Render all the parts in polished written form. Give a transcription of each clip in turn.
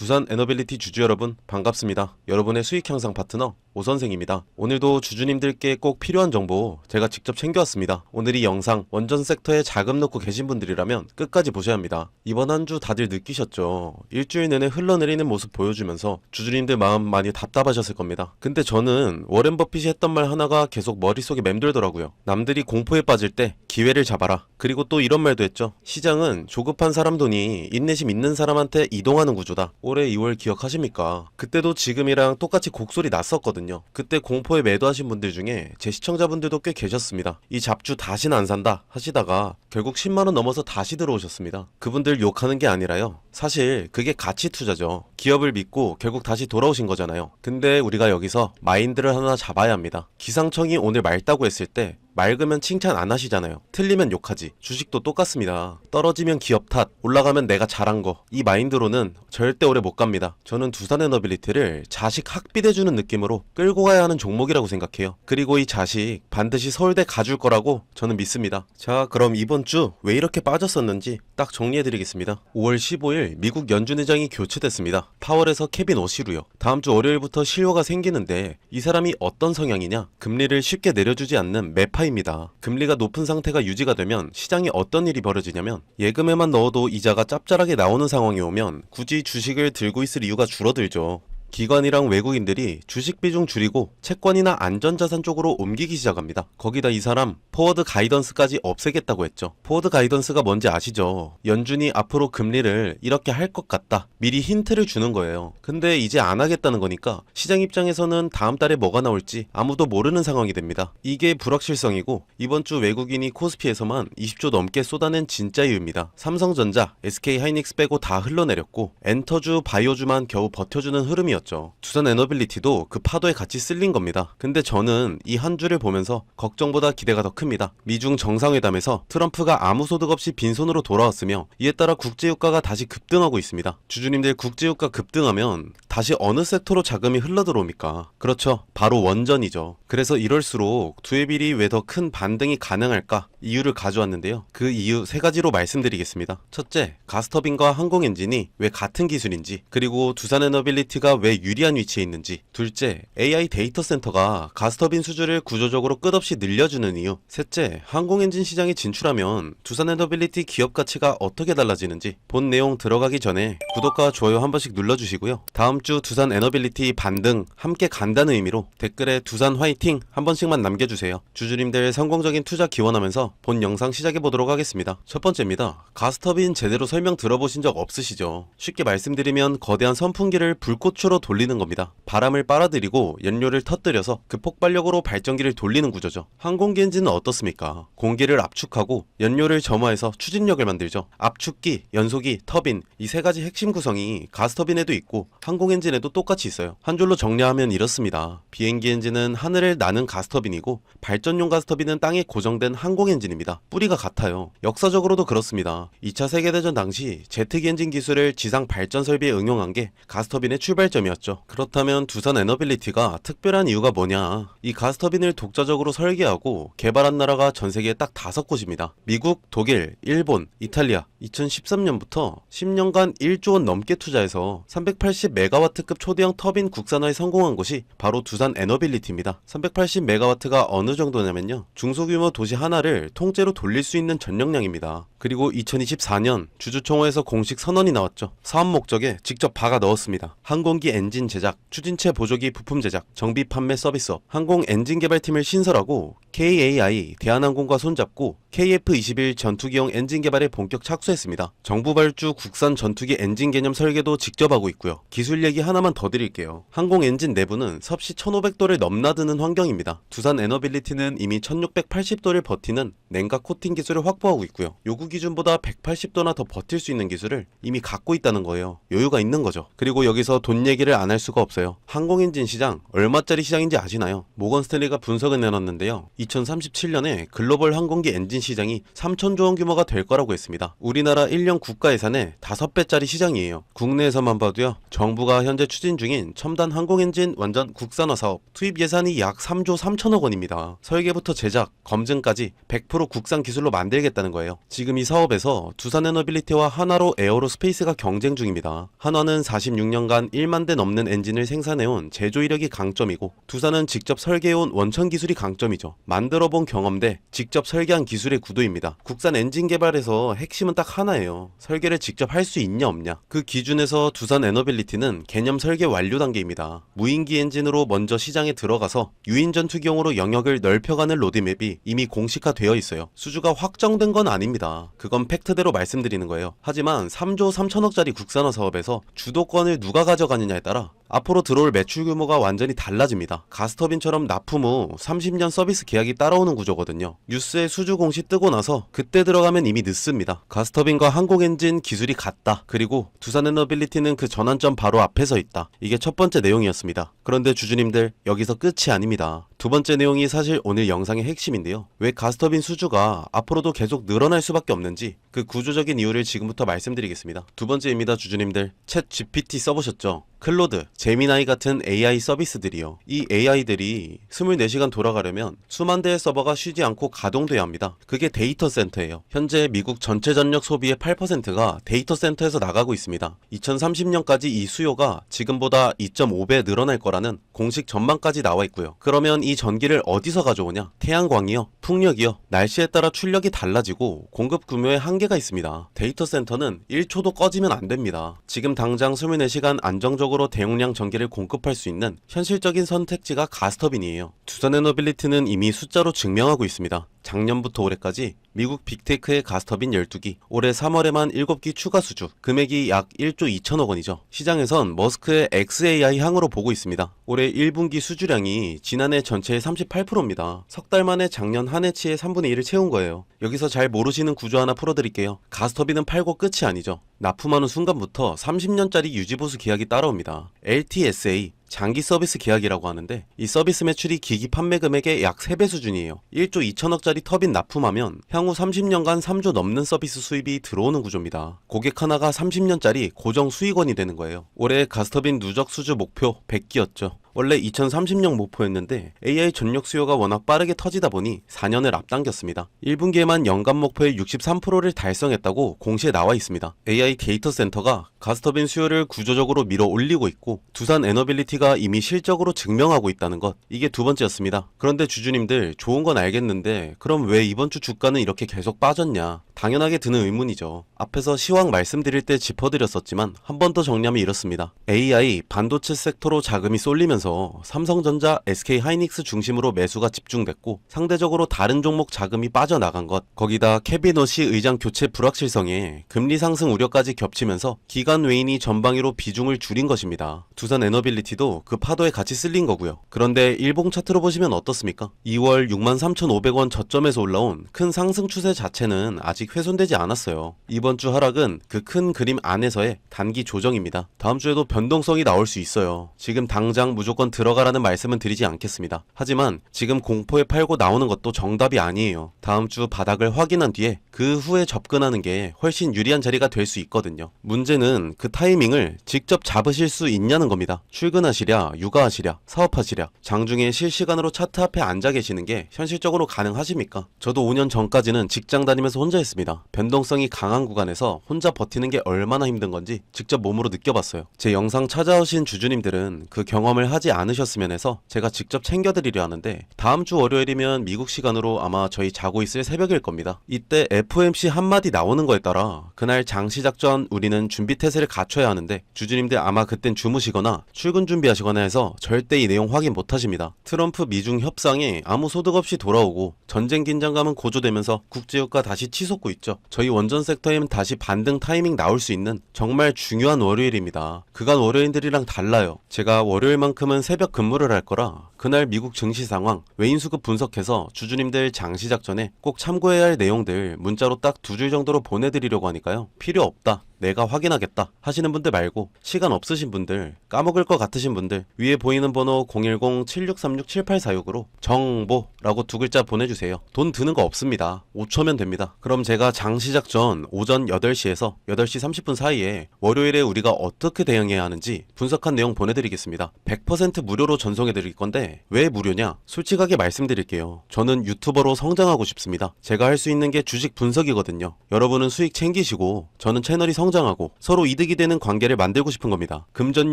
두산 에너빌리티 주주 여러분 반갑습니다. 여러분의 수익 향상 파트너 오선생입니다. 오늘도 주주님들께 꼭 필요한 정보 제가 직접 챙겨왔습니다. 오늘 이 영상 원전 섹터에 자금 넣고 계신 분들이라면 끝까지 보셔야 합니다. 이번 한 주 다들 느끼셨죠? 일주일 내내 흘러내리는 모습 보여주면서 주주님들 마음 많이 답답하셨을 겁니다. 근데 저는 워렌 버핏이 했던 말 하나가 계속 머릿속에 맴돌더라고요. 남들이 공포에 빠질 때 기회를 잡아라. 그리고 또 이런 말도 했죠. 시장은 조급한 사람 돈이 인내심 있는 사람한테 이동하는 구조다. 올해 2월 기억하십니까? 그때도 지금이랑 똑같이 곡소리 났었거든요. 그때 공포에 매도하신 분들 중에 제 시청자분들도 꽤 계셨습니다. 이 잡주 다시는 안 산다 하시다가 결국 10만원 넘어서 다시 들어오셨습니다. 그분들 욕하는 게 아니라요. 사실 그게 가치 투자죠. 기업을 믿고 결국 다시 돌아오신 거잖아요. 근데 우리가 여기서 마인드를 하나 잡아야 합니다. 기상청이 오늘 맑다고 했을 때 맑으면 칭찬 안 하시잖아요. 틀리면 욕하지. 주식도 똑같습니다. 떨어지면 기업 탓, 올라가면 내가 잘한 거. 이 마인드로는 절대 오래 못 갑니다. 저는 두산에너빌리티를 자식 학비대주는 느낌으로 끌고 가야 하는 종목이라고 생각해요. 그리고 이 자식 반드시 서울대 가줄 거라고 저는 믿습니다. 자, 그럼 이번 주 왜 이렇게 빠졌었는지 딱 정리해드리겠습니다. 5월 15일 미국 연준 의장이 교체됐습니다. 파월에서 케빈 오시루요. 다음 주 월요일부터 실효가 생기는데 이 사람이 어떤 성향이냐? 금리를 쉽게 내려주지 않는 매파입니다. 금리가 높은 상태가 유지가 되면 시장에 어떤 일이 벌어지냐면 예금에만 넣어도 이자가 짭짤하게 나오는 상황이 오면 굳이 주식을 들고 있을 이유가 줄어들죠. 기관이랑 외국인들이 주식 비중 줄이고 채권이나 안전자산 쪽으로 옮기기 시작합니다. 거기다 이 사람 포워드 가이던스까지 없애겠다고 했죠. 포워드 가이던스가 뭔지 아시죠? 연준이 앞으로 금리를 이렇게 할 것 같다. 미리 힌트를 주는 거예요. 근데 이제 안 하겠다는 거니까 시장 입장에서는 다음 달에 뭐가 나올지 아무도 모르는 상황이 됩니다. 이게 불확실성이고 이번 주 외국인이 코스피에서만 20조 넘게 쏟아낸 진짜 이유입니다. 삼성전자, SK하이닉스 빼고 다 흘러내렸고 엔터주, 바이오주만 겨우 버텨주는 흐름이었죠. 두산 에너빌리티도 그 파도에 같이 쓸린 겁니다. 근데 저는 이 한 주를 보면서 걱정보다 기대가 더 큽니다. 미중 정상회담에서 트럼프가 아무 소득 없이 빈손으로 돌아왔으며 이에 따라 국제유가가 다시 급등하고 있습니다. 주주님들 국제유가 급등하면 다시 어느 섹터로 자금이 흘러들어옵니까? 그렇죠. 바로 원전이죠. 그래서 이럴수록 두에빌이 왜 더 큰 반등이 가능할까? 이유를 가져왔는데요. 그 이유 세 가지로 말씀드리겠습니다. 첫째, 가스터빈과 항공엔진이 왜 같은 기술인지, 그리고 두산에너빌리티가 왜 유리한 위치에 있는지. 둘째, AI 데이터 센터가 가스터빈 수주를 구조적으로 끝없이 늘려주는 이유. 셋째, 항공엔진 시장에 진출하면 두산에너빌리티 기업 가치가 어떻게 달라지는지. 본 내용 들어가기 전에 구독과 좋아요 한 번씩 눌러주시고요. 다음 주 두산에너빌리티 반등 함께 간다는 의미로 댓글에 두산 화이팅 한 번씩만 남겨주세요. 주주님들 성공적인 투자 기원하면서 본 영상 시작해보도록 하겠습니다. 첫 번째입니다. 가스터빈 제대로 설명 들어보신 적 없으시죠? 쉽게 말씀드리면 거대한 선풍기를 불꽃으로 돌리는 겁니다. 바람을 빨아들이고 연료를 터뜨려서 그 폭발력으로 발전기를 돌리는 구조죠. 항공기 엔진은 어떻습니까? 공기를 압축하고 연료를 점화해서 추진력을 만들죠. 압축기, 연소기, 터빈 이 세 가지 핵심 구성이 가스터빈에도 있고 항공엔진에도 똑같이 있어요. 한 줄로 정리하면 이렇습니다. 비행기 엔진은 하늘을 나는 가스터빈이고 발전용 가스터빈은 땅에 고정된 항공엔진입니다. 뿌리가 같아요. 역사적으로도 그렇습니다. 2차 세계대전 당시 제트기 엔진 기술을 지상 발전 설비에 응용한 게 가스터빈의 출발점이었죠. 그렇다면 두산 에너빌리티가 특별한 이유가 뭐냐? 이 가스터빈을 독자적으로 설계하고 개발한 나라가 전세계에 딱 5곳입니다. 미국, 독일, 일본, 이탈리아. 2013년부터 10년간 1조 원 넘게 투자해서 380메가와트급 초대형 터빈 국산화에 성공한 곳이 바로 두산 에너빌리티입니다. 380메가와트가 어느 정도냐면요. 중소규모 도시 하나를 통째로 돌릴 수 있는 전력량입니다. 그리고 2024년 주주총회에서 공식 선언이 나왔죠. 사업 목적에 직접 박아 넣었습니다. 항공기 엔진 제작, 추진체 보조기 부품 제작, 정비 판매 서비스업, 항공 엔진 개발팀을 신설하고 KAI 대한항공과 손잡고 KF-21 전투기용 엔진 개발에 본격 착수했습니다. 정부 발주 국산 전투기 엔진 개념 설계도 직접 하고 있고요. 기술 얘기 하나만 더 드릴게요. 항공 엔진 내부는 섭씨 1500도를 넘나드는 환경입니다. 두산 에너빌리티는 이미 1680도를 버티는 냉각 코팅 기술을 확보하고 있고요. 요구 기준보다 180도나 더 버틸 수 있는 기술을 이미 갖고 있다는 거예요. 여유가 있는 거죠. 그리고 여기서 돈 얘기를 안 할 수가 없어요. 항공 엔진 시장 얼마짜리 시장인지 아시나요? 모건 스탠리가 분석을 내놨는데요. 2037년에 글로벌 항공기 엔진 시장이 3천조 원 규모가 될 거라고 했습니다. 우리나라 1년 국가 예산의 5배짜리 시장이에요. 국내에서만 봐도요. 정부가 현재 추진 중인 첨단 항공엔진 완전 국산화 사업 투입 예산이 약 3조 3천억 원입니다. 설계부터 제작, 검증까지 100% 전적으로 국산 기술로 만들겠다는 거예요. 지금 이 사업에서 두산에너빌리티와 한화로 에어로스페이스가 경쟁 중입니다. 한화는 46년간 1만 대 넘는 엔진을 생산해온 제조 이력이 강점이고, 두산은 직접 설계해온 원천 기술이 강점이죠. 만들어본 경험 대 직접 설계한 기술의 구도입니다. 국산 엔진 개발에서 핵심은 딱 하나예요. 설계를 직접 할 수 있냐 없냐. 그 기준에서 두산에너빌리티는 개념 설계 완료 단계입니다. 무인기 엔진으로 먼저 시장에 들어가서 유인 전투기용으로 영역을 넓혀가는 로드맵이 이미 공식화되어 있어요. 수주가 확정된 건 아닙니다. 그건 팩트대로 말씀드리는 거예요. 하지만 3조 3천억짜리 국산화 사업에서 주도권을 누가 가져가느냐에 따라 앞으로 들어올 매출 규모가 완전히 달라집니다. 가스터빈처럼 납품 후 30년 서비스 계약이 따라오는 구조거든요. 뉴스에 수주 공시 뜨고 나서 그때 들어가면 이미 늦습니다. 가스터빈과 항공엔진 기술이 같다. 그리고 두산에너빌리티는 그 전환점 바로 앞에 서 있다. 이게 첫 번째 내용이었습니다. 그런데 주주님들, 여기서 끝이 아닙니다. 두 번째 내용이 사실 오늘 영상의 핵심인데요. 왜 가스터빈 수주가 앞으로도 계속 늘어날 수밖에 없는지 그 구조적인 이유를 지금부터 말씀드리겠습니다. 두 번째입니다. 주주님들, 챗 GPT 써보셨죠? 클로드, 제미나이 같은 AI 서비스들이요. 이 AI들이 24시간 돌아가려면 수만 대의 서버가 쉬지 않고 가동돼야 합니다. 그게 데이터 센터예요. 현재 미국 전체 전력 소비의 8%가 데이터 센터에서 나가고 있습니다. 2030년까지 이 수요가 지금보다 2.5배 늘어날 거라는 공식 전망까지 나와 있고요. 그러면 이 전기를 어디서 가져오냐? 태양광이요, 풍력이요. 날씨에 따라 출력이 달라지고 공급 구조에 한계가 있습니다. 데이터 센터는 1초도 꺼지면 안 됩니다. 지금 당장 24시간 안정적으로 대용량 전기를 공급할 수 있는 현실적인 선택지가 가스터빈이에요. 두산에너빌리티는 이미 숫자로 증명하고 있습니다. 작년부터 올해까지 미국 빅테크의 가스터빈 12기, 올해 3월에만 7기 추가 수주, 금액이 약 1조 2천억 원이죠. 시장에선 머스크의 XAI 향으로 보고 있습니다. 올해 1분기 수주량이 지난해 전체의 38%입니다. 석 달 만에 작년 한 해치의 3분의 1을 채운 거예요. 여기서 잘 모르시는 구조 하나 풀어드릴게요. 가스터빈은 팔고 끝이 아니죠. 납품하는 순간부터 30년짜리 유지보수 계약이 따라옵니다. LTSA, 장기 서비스 계약이라고 하는데, 이 서비스 매출이 기기 판매 금액의 약 3배 수준이에요. 1조 2천억짜리 터빈 납품하면 향후 30년간 3조 넘는 서비스 수입이 들어오는 구조입니다. 고객 하나가 30년짜리 고정 수익원이 되는 거예요. 올해 가스터빈 누적 수주 목표 100기였죠. 원래 2030년 목표였는데 AI 전력 수요가 워낙 빠르게 터지다 보니 4년을 앞당겼습니다. 1분기에만 연간 목표의 63%를 달성했다고 공시에 나와 있습니다. AI 데이터 센터가 가스터빈 수요를 구조적으로 밀어 올리고 있고, 두산에너빌리티가 이미 실적으로 증명하고 있다는 것, 이게 두 번째였습니다. 그런데 주주님들, 좋은 건 알겠는데 그럼 왜 이번 주 주가는 이렇게 계속 빠졌냐? 당연하게 드는 의문이죠. 앞에서 시황 말씀드릴 때 짚어드렸었지만 한 번 더 정리하면 이렇습니다. AI, 반도체 섹터로 자금이 쏠리면서 삼성전자, SK하이닉스 중심으로 매수가 집중됐고, 상대적으로 다른 종목 자금이 빠져나간 것, 거기다 케빈 오시 의장 교체 불확실성에 금리 상승 우려까지 겹치면서 기관 외인이 전방위로 비중을 줄인 것입니다. 두산에너빌리티도 그 파도에 같이 쓸린 거고요. 그런데 일봉 차트로 보시면 어떻습니까? 2월 63,500원 저점에서 올라온 큰 상승 추세 자체는 아직 훼손되지 않았어요. 이번 주 하락은 그 큰 그림 안에서의 단기 조정입니다. 다음 주에도 변동성이 나올 수 있어요. 지금 당장 무조건 들어가라는 말씀은 드리지 않겠습니다. 하지만 지금 공포에 팔고 나오는 것도 정답이 아니에요. 다음 주 바닥을 확인한 뒤에 그 후에 접근하는 게 훨씬 유리한 자리가 될 수 있거든요. 문제는 그 타이밍을 직접 잡으실 수 있냐는 겁니다. 출근하시랴, 육아하시랴, 사업하시랴, 장중에 실시간으로 차트 앞에 앉아 계시는 게 현실적으로 가능하십니까? 저도 5년 전까지는 직장 다니면서 혼자 했습니다. 변동성이 강한 구간에서 혼자 버티는 게 얼마나 힘든 건지 직접 몸으로 느껴봤어요. 제 영상 찾아오신 주주님들은 그 경험을 하지 않으셨으면 해서 제가 직접 챙겨드리려 하는데, 다음 주 월요일이면 미국 시간으로 아마 저희 자고 있을 새벽일 겁니다. 이때 FOMC 한마디 나오는 거에 따라 그날 장시작 전 우리는 준비 태세를 갖춰야 하는데, 주주님들 아마 그땐 주무시거나 출근 준비하시거나 해서 절대 이 내용 확인 못하십니다. 트럼프 미중 협상이 아무 소득 없이 돌아오고 전쟁 긴장감은 고조되면서 국제유가 다시 치솟고 있죠. 저희 원전 섹터엔 다시 반등 타이밍 나올 수 있는 정말 중요한 월요일입니다. 그간 월요일들이랑 달라요. 제가 월요일만큼은 새벽 근무를 할 거라 그날 미국 증시 상황, 외인 수급 분석해서 주주님들 장시작 전에 꼭 참고해야 할 내용들 문자로 딱 2줄 정도로 보내드리려고 하니까요. 필요 없다, 내가 확인하겠다 하시는 분들 말고, 시간 없으신 분들, 까먹을 것 같으신 분들, 위에 보이는 번호 010-7636-7846으로 정보 라고 두 글자 보내주세요. 돈 드는 거 없습니다. 5초면 됩니다. 그럼 제가 장 시작 전 오전 8시에서 8시 30분 사이에 월요일에 우리가 어떻게 대응해야 하는지 분석한 내용 보내드리겠습니다. 100% 무료로 전송해드릴 건데 왜 무료냐? 솔직하게 말씀드릴게요. 저는 유튜버로 성장하고 싶습니다. 제가 할 수 있는 게 주식 분석이거든요. 여러분은 수익 챙기시고 저는 채널이 성장하고 서로 이득이 되는 관계를 만들고 싶은 겁니다. 금전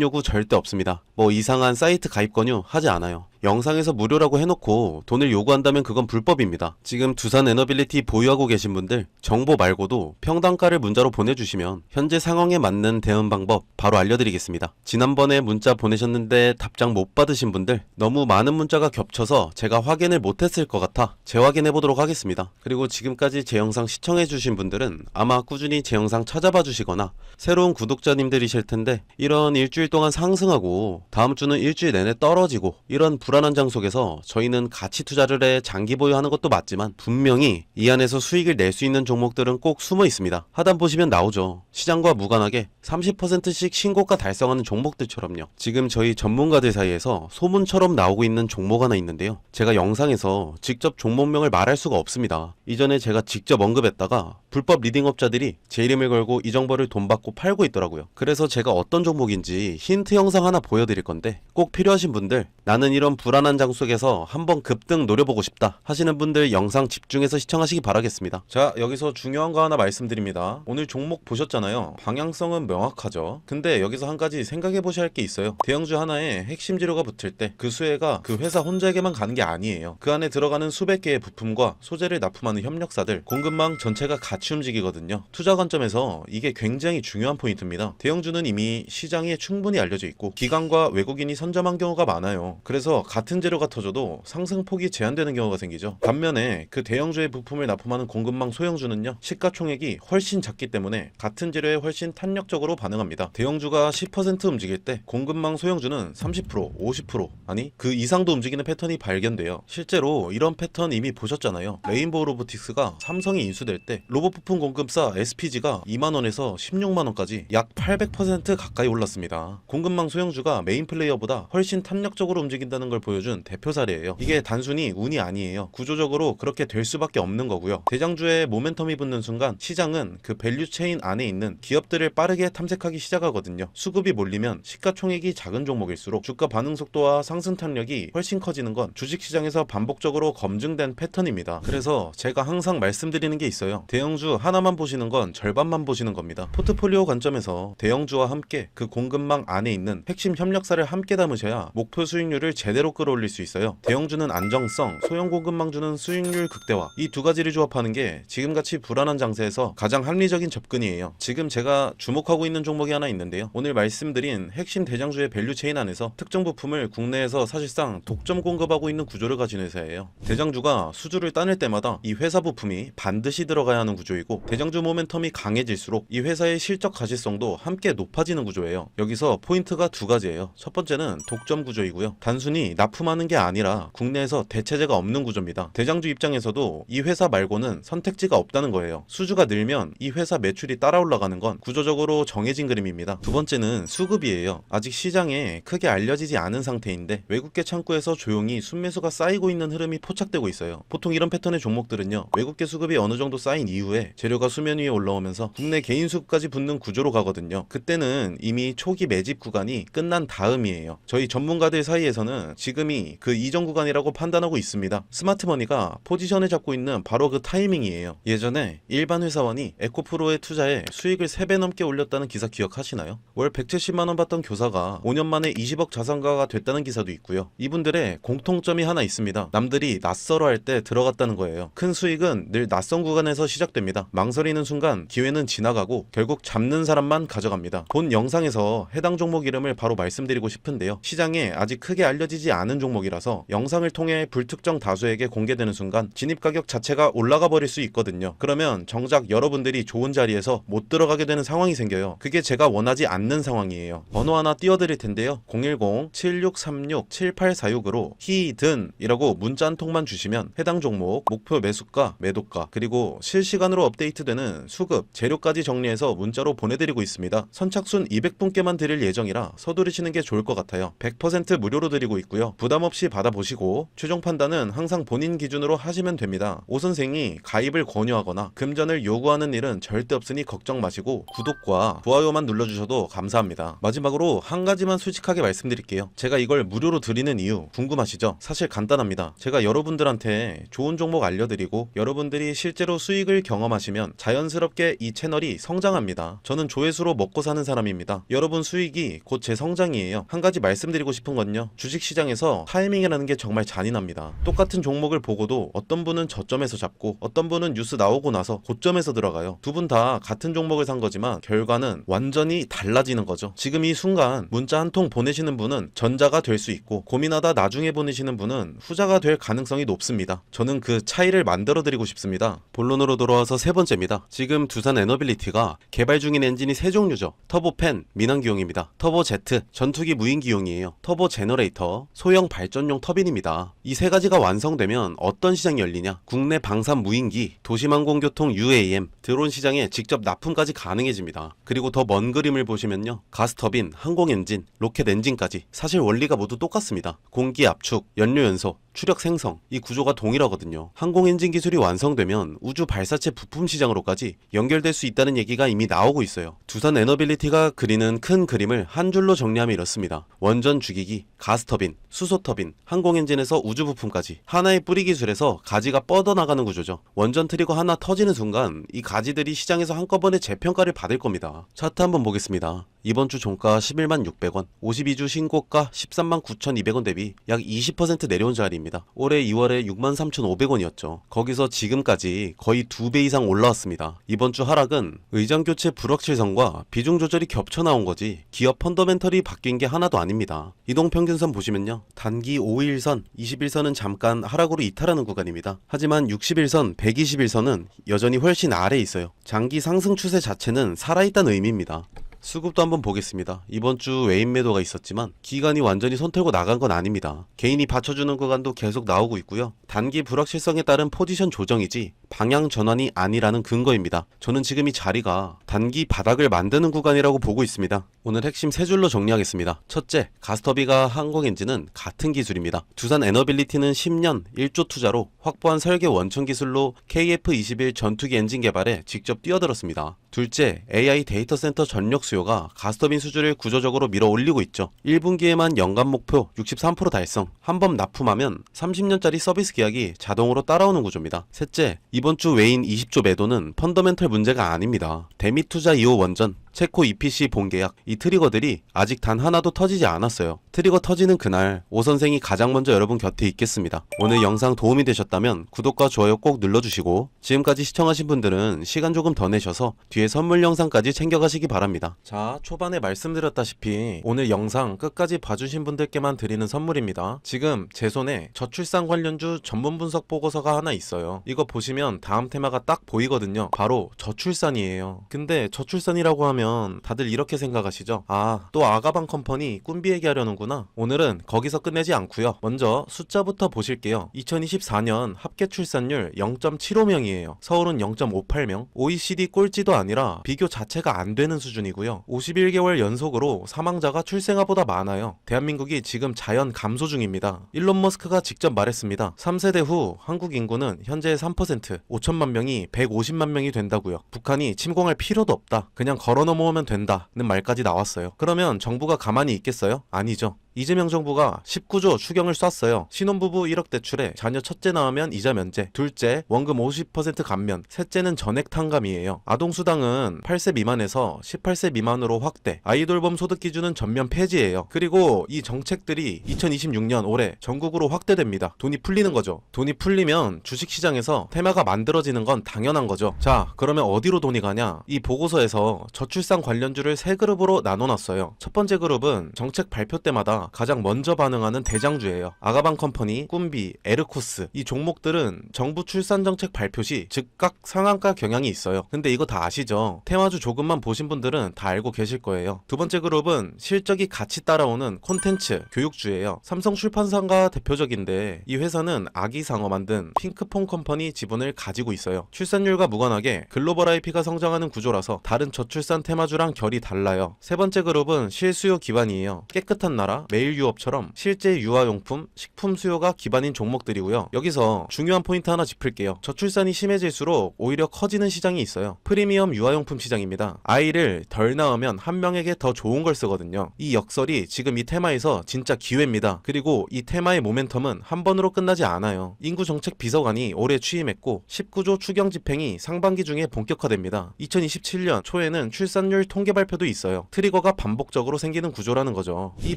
요구 절대 없습니다. 뭐 이상한 사이트 가입 권유 하지 않아요. 영상에서 무료라고 해놓고 돈을 요구한다면 그건 불법입니다. 지금 두산 에너빌리티 보유하고 계신 분들 정보 말고도 평단가를 문자로 보내주시면 현재 상황에 맞는 대응 방법 바로 알려드리겠습니다. 지난번에 문자 보내셨는데 답장 못 받으신 분들 너무 많은 문자가 겹쳐서 제가 확인을 못했을 것 같아 재확인해 보도록 하겠습니다. 그리고 지금까지 제 영상 시청해주신 분들은 아마 꾸준히 제 영상 찾아봐 주시거나 새로운 구독자님들이실 텐데 이런 일주일 동안 상승하고 다음 주는 일주일 내내 떨어지고 이런 불안한 장 속에서 저희는 가치 투자를 해 장기 보유하는 것도 맞지만 분명히 이 안에서 수익을 낼 수 있는 종목들은 꼭 숨어 있습니다. 하단 보시면 나오죠. 시장과 무관하게 30%씩 신고가 달성하는 종목들처럼요. 지금 저희 전문가들 사이에서 소문처럼 나오고 있는 종목 하나 있는데요. 제가 영상에서 직접 종목명을 말할 수가 없습니다. 이전에 제가 직접 언급했다가 불법 리딩업자들이 제 이름을 걸고 이 정보를 돈 받고 팔고 있더라고요. 그래서 제가 어떤 종목인지 힌트 영상 하나 보여드릴 건데 꼭 필요하신 분들 나는 이런 불안한 장 속에서 한번 급등 노려보고 싶다 하시는 분들 영상 집중해서 시청하시기 바라겠습니다. 자, 여기서 중요한 거 하나 말씀드립니다. 오늘 종목 보셨잖아요. 방향성은 명확하죠. 근데 여기서 한 가지 생각해 보셔야 할 게 있어요. 대형주 하나에 핵심 재료가 붙을 때 그 수혜가 그 회사 혼자에게만 가는 게 아니에요. 그 안에 들어가는 수백 개의 부품과 소재를 납품하는 협력사들, 공급망 전체가 같이 움직이거든요. 투자 관점에서 이게 굉장히 중요한 포인트입니다. 대형주는 이미 시장에 충분히 알려져 있고 기관과 외국인이 선점한 경우가 많아요. 그래서 같은 재료가 터져도 상승폭이 제한되는 경우가 생기죠. 반면에 그 대형주의 부품을 납품하는 공급망 소형주는요, 시가총액이 훨씬 작기 때문에 같은 재료에 훨씬 탄력적으로 반응합니다. 대형주가 10% 움직일 때 공급망 소형주는 30%, 50% 아니 그 이상도 움직이는 패턴이 발견돼요. 실제로 이런 패턴 이미 보셨잖아요. 레인보우 로보틱스가 삼성이 인수될 때 로봇 부품 공급사 SPG가 2만원에서 16만원까지 약 800% 가까이 올랐습니다. 공급망 소형주가 메인 플레이어보다 훨씬 탄력적으로 움직인다는 걸 보여준 대표 사례예요. 이게 단순히 운이 아니에요. 구조적으로 그렇게 될 수밖에 없는 거고요. 대장주에 모멘텀이 붙는 순간 시장은 그 밸류체인 안에 있는 기업들을 빠르게 탐색하기 시작하거든요. 수급이 몰리면 시가총액이 작은 종목일수록 주가 반응 속도와 상승 탄력이 훨씬 커지는 건 주식시장에서 반복적으로 검증된 패턴입니다. 그래서 제가 항상 말씀드리는 게 있어요. 대형주 하나만 보시는 건 절반만 보시는 겁니다. 포트폴리오 관점에서 대형주와 함께 그 공급망 안에 있는 핵심 협력사를 함께 담으셔야 목표 수익률을 제대로 끌어올릴 수 있어요. 대형주는 안정성, 소형 공급망주는 수익률 극대화, 이 두 가지를 조합하는 게 지금같이 불안한 장세에서 가장 합리적인 접근이에요. 지금 제가 주목하고 있는 종목이 하나 있는데요. 오늘 말씀드린 핵심 대장주의 밸류체인 안에서 특정 부품을 국내에서 사실상 독점 공급하고 있는 구조를 가진 회사예요. 대장주가 수주를 따낼 때마다 이 회사 부품이 반드시 들어가야 하는 구조이고 대장주 모멘텀이 강해질수록 이 회사의 실적 가시성도 함께 높아지는 구조예요. 여기서 포인트가 두 가지예요. 첫 번째는 독점 구조이고요. 단순히 납품하는 게 아니라 국내에서 대체제가 없는 구조입니다. 대장주 입장에서도 이 회사 말고는 선택지가 없다는 거예요. 수주가 늘면 이 회사 매출이 따라 올라가는 건 구조적으로 정해진 그림입니다. 두 번째는 수급이에요. 아직 시장에 크게 알려지지 않은 상태인데 외국계 창구에서 조용히 순매수가 쌓이고 있는 흐름이 포착되고 있어요. 보통 이런 패턴의 종목들은요, 외국계 수급이 어느 정도 쌓인 이후에 재료가 수면 위에 올라오면서 국내 개인 수급까지 붙는 구조로 가거든요. 그때는 이미 초기 매집 구간이 끝난 다음이에요. 저희 전문가들 사이에서는 지금이 그 이전 구간이라고 판단하고 있습니다. 스마트머니가 포지션을 잡고 있는 바로 그 타이밍이에요. 예전에 일반 회사원이 에코프로에 투자해 수익을 3배 넘게 올렸다는 기사 기억하시나요? 월 170만원 받던 교사가 5년 만에 20억 자산가가 됐다는 기사도 있고요. 이분들의 공통점이 하나 있습니다. 남들이 낯설어 할 때 들어갔다는 거예요. 큰 수익은 늘 낯선 구간에서 시작됩니다. 망설이는 순간 기회는 지나가고 결국 잡는 사람만 가져갑니다. 본 영상에서 해당 종목 이름을 바로 말씀드리고 싶은데요. 시장에 아직 크게 알려지지 않은 종목이라서 영상을 통해 불특정 다수에게 공개되는 순간 진입 가격 자체가 올라가 버릴 수 있거든요. 그러면 정작 여러분들이 좋은 자리에서 못 들어가게 되는 상황이 생겨요. 그게 제가 원하지 않는 상황이에요. 번호 하나 띄워드릴 텐데요. 010-7636-7846으로 히든이라고 문자 한 통만 주시면 해당 종목 목표 매수가, 매도가, 그리고 실시간으로 업데이트되는 수급, 재료까지 정리해서 문자로 보내드리고 있습니다. 선착순 200분께만 드릴 예정이라 서두르시는 게 좋을 것 같아요. 100% 무료로 드리고 있고요. 있고요. 부담 없이 받아보시고 최종 판단은 항상 본인 기준으로 하시면 됩니다. 오 선생이 가입을 권유하거나 금전을 요구하는 일은 절대 없으니 걱정 마시고 구독과 좋아요만 눌러주셔도 감사합니다. 마지막으로 한 가지만 솔직하게 말씀드릴게요. 제가 이걸 무료로 드리는 이유 궁금하시죠? 사실 간단합니다. 제가 여러분들한테 좋은 종목 알려드리고 여러분들이 실제로 수익을 경험하시면 자연스럽게 이 채널이 성장합니다. 저는 조회수로 먹고 사는 사람입니다. 여러분 수익이 곧 제 성장이에요. 한 가지 말씀드리고 싶은 건요. 주식시장에서 타이밍이라는 게 정말 잔인합니다. 똑같은 종목을 보고도 어떤 분은 저점에서 잡고 어떤 분은 뉴스 나오고 나서 고점에서 들어가요. 두 분 다 같은 종목을 산 거지만 결과는 완전히 달라지는 거죠. 지금 이 순간 문자 한 통 보내시는 분은 전자가 될 수 있고 고민하다 나중에 보내시는 분은 후자가 될 가능성이 높습니다. 저는 그 차이를 만들어 드리고 싶습니다. 본론으로 돌아와서 세 번째입니다. 지금 두산 에너빌리티가 개발 중인 엔진이 세 종류죠. 터보팬, 민항기용입니다. 터보 제트, 전투기 무인기용이에요. 터보 제너레이터, 소형 발전용 터빈입니다. 이 세 가지가 완성되면 어떤 시장이 열리냐? 국내 방산 무인기, 도심항공교통 UAM, 드론 시장에 직접 납품까지 가능해집니다. 그리고 더 먼 그림을 보시면요. 가스터빈, 항공엔진, 로켓 엔진까지 사실 원리가 모두 똑같습니다. 공기 압축, 연료 연소, 추력 생성, 이 구조가 동일하거든요. 항공엔진 기술이 완성되면 우주 발사체 부품 시장으로까지 연결될 수 있다는 얘기가 이미 나오고 있어요. 두산 에너빌리티가 그리는 큰 그림을 한 줄로 정리하면 이렇습니다. 원전 주기기, 가스터빈, 수소터빈, 항공엔진에서 우주 부품까지 하나의 뿌리 기술에서 가지가 뻗어나가는 구조죠. 원전 트리거 하나 터지는 순간 이 가지들이 시장에서 한꺼번에 재평가를 받을 겁니다. 차트 한번 보겠습니다. 이번 주 종가 11만 600원, 52주 신고가 13만 9,200원 대비 약 20% 내려온 자리입니다. 올해 2월에 6만 3,500원이었죠. 거기서 지금까지 거의 2배 이상 올라왔습니다. 이번 주 하락은 의장 교체 불확실성과 비중 조절이 겹쳐 나온 거지 기업 펀더멘털이 바뀐 게 하나도 아닙니다. 이동평균선 보시면요. 단기 5일선, 20일선은 잠깐 하락으로 이탈하는 구간입니다. 하지만 60일선, 120일선은 여전히 훨씬 아래에 있어요. 장기 상승 추세 자체는 살아있다는 의미입니다. 수급도 한번 보겠습니다. 이번 주 외인 매도가 있었지만 기관이 완전히 손 털고 나간 건 아닙니다. 개인이 받쳐주는 구간도 계속 나오고 있고요. 단기 불확실성에 따른 포지션 조정이지 방향 전환이 아니라는 근거입니다. 저는 지금 이 자리가 단기 바닥을 만드는 구간이라고 보고 있습니다. 오늘 핵심 세 줄로 정리하겠습니다. 첫째, 가스터비가 항공엔진은 같은 기술입니다. 두산 에너빌리티는 10년 1조 투자로 확보한 설계 원천 기술로 KF-21 전투기 엔진 개발에 직접 뛰어들었습니다. 둘째, AI 데이터 센터 전력 수요가 가스터빈 수주를 구조적으로 밀어 올리고 있죠. 1분기에만 연간 목표 63% 달성, 한 번 납품하면 30년짜리 서비스 계약이 자동으로 따라오는 구조입니다. 셋째, 이번 주 외인 20조 매도는 펀더멘털 문제가 아닙니다. 대미 투자 2호 원전, 체코 EPC 본계약, 이 트리거들이 아직 단 하나도 터지지 않았어요. 트리거 터지는 그날 오 선생이 가장 먼저 여러분 곁에 있겠습니다. 오늘 영상 도움이 되셨다면 구독과 좋아요 꼭 눌러주시고 지금까지 시청하신 분들은 시간 조금 더 내셔서 뒤에 선물 영상까지 챙겨가시기 바랍니다. 자, 초반에 말씀드렸다시피 오늘 영상 끝까지 봐주신 분들께만 드리는 선물입니다. 지금 제 손에 저출산 관련주 전문 분석 보고서가 하나 있어요. 이거 보시면 다음 테마가 딱 보이거든요. 바로 저출산이에요. 근데 저출산이라고 하면 다들 이렇게 생각하시죠? 아, 또 아가방 컴퍼니 꾼비 얘기하려는구나. 오늘은 거기서 끝내지 않고요. 먼저 숫자부터 보실게요. 2024년 합계 출산율 0.75명이에요. 서울은 0.58명. OECD 꼴찌도 아니라 비교 자체가 안 되는 수준이고요. 51개월 연속으로 사망자가 출생아보다 많아요. 대한민국이 지금 자연 감소 중입니다. 일론 머스크가 직접 말했습니다. 3세대 후 한국 인구는 현재 3%, 5천만 명이 150만 명이 된다고요. 북한이 침공할 필요도 없다. 그냥 걸어 넘어오면 된다는 말까지 나왔어요. 그러면 정부가 가만히 있겠어요? 아니죠. 이재명 정부가 19조 추경을 쐈어요. 신혼부부 1억 대출에 자녀 첫째 낳으면 이자 면제, 둘째 원금 50% 감면, 셋째는 전액 탕감이에요. 아동수당은 8세 미만에서 18세 미만으로 확대, 아이돌봄 소득 기준은 전면 폐지예요. 그리고 이 정책들이 2026년 올해 전국으로 확대됩니다. 돈이 풀리는 거죠. 돈이 풀리면 주식시장에서 테마가 만들어지는 건 당연한 거죠. 자, 그러면 어디로 돈이 가냐? 이 보고서에서 저출산 관련주를 세 그룹으로 나눠놨어요. 첫 번째 그룹은 정책 발표 때마다 가장 먼저 반응하는 대장주예요. 아가방 컴퍼니, 꾼비, 에르코스, 이 종목들은 정부 출산 정책 발표 시 즉각 상한가 경향이 있어요. 근데 이거 다 아시죠? 테마주 조금만 보신 분들은 다 알고 계실 거예요. 두 번째 그룹은 실적이 같이 따라오는 콘텐츠, 교육주예요. 삼성출판사가 대표적인데 이 회사는 아기상어 만든 핑크퐁 컴퍼니 지분을 가지고 있어요. 출산율과 무관하게 글로벌 IP가 성장하는 구조라서 다른 저출산 테마주랑 결이 달라요. 세 번째 그룹은 실수요 기반이에요. 깨끗한 나라, 메일 유업처럼 실제 유아용품, 식품 수요가 기반인 종목들이고요. 여기서 중요한 포인트 하나 짚을게요. 저출산이 심해질수록 오히려 커지는 시장이 있어요. 프리미엄 유아용품 시장입니다. 아이를 덜 낳으면 한 명에게 더 좋은 걸 쓰거든요. 이 역설이 지금 이 테마에서 진짜 기회입니다. 그리고 이 테마의 모멘텀은 한 번으로 끝나지 않아요. 인구정책 비서관이 올해 취임했고 19조 추경 집행이 상반기 중에 본격화됩니다. 2027년 초에는 출산율 통계 발표도 있어요. 트리거가 반복적으로 생기는 구조라는 거죠. 이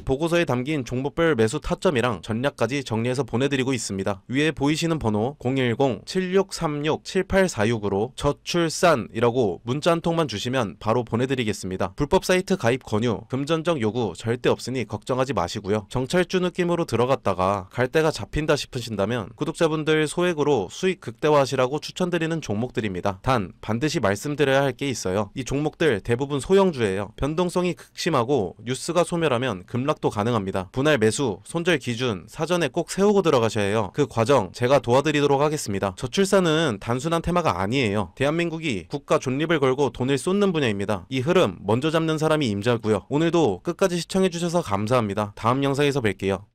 보고서에 담긴 종목별 매수 타점이랑 전략까지 정리해서 보내드리고 있습니다. 위에 보이시는 번호 010-7636-7846으로 저출산이라고 문자 한 통만 주시면 바로 보내드리겠습니다. 불법 사이트 가입 권유, 금전적 요구 절대 없으니 걱정하지 마시고요. 정찰주 느낌으로 들어갔다가 갈 데가 잡힌다 싶으신다면 구독자분들 소액으로 수익 극대화하시라고 추천드리는 종목들입니다. 단 반드시 말씀드려야 할 게 있어요. 이 종목들 대부분 소형주예요. 변동성이 극심하고 뉴스가 소멸하면 급락도 가능합니다. 분할 매수, 손절 기준 사전에 꼭 세우고 들어가셔야 해요. 그 과정 제가 도와드리도록 하겠습니다. 저출산은 단순한 테마가 아니에요. 대한민국이 국가 존립을 걸고 돈을 쏟는 분야입니다. 이 흐름 먼저 잡는 사람이 임자고요. 오늘도 끝까지 시청해주셔서 감사합니다. 다음 영상에서 뵐게요.